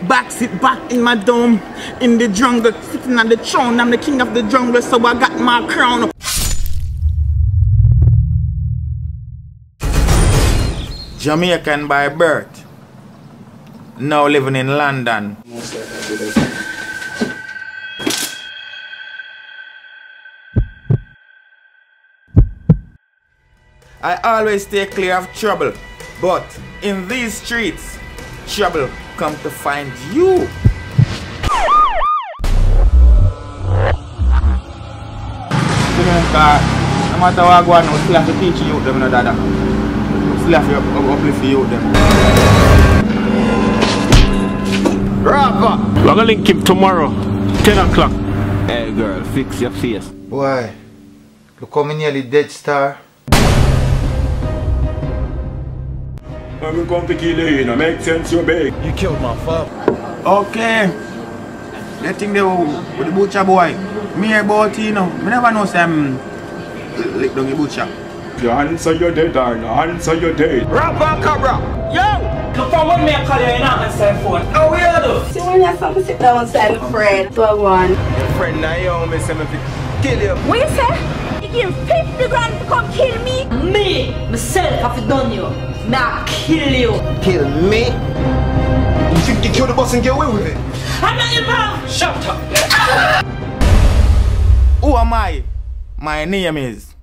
back, sit back in my dome. In the jungle, sitting on the throne. I'm the king of the jungle, so I got my crown. Jamaican by birth. Now living in London. I always stay clear of trouble, but in these streets, trouble come to find you. No matter what I go on, we still have to teach you them, no dada. We still have to uplift you them. CRAWPA! We're gonna link him tomorrow, 10 o'clock. Hey girl, fix your face. Boy, look how me nearly dead, star. I'm going to kill you, no make sense, you big. You killed my father. Okay. They think they with the butcher boy. Me about you know. I never know some lick down the butcher. Your answer your dead or no answer your dead. CRAWPA Cabra! Yo! Look for what me I call you in answer phone. How we are though? See when you have to sit down beside my friend. So I want. Your friend now you me say me kill you. What you say? You give 50 grand to come kill me? Me! Myself have to done you. Now kill you. Kill me? You think you killed the boss and get away with it? I'm not involved! Shut up! Who am I? My name is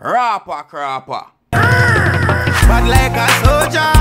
CRAWPA. Bad like a soldier.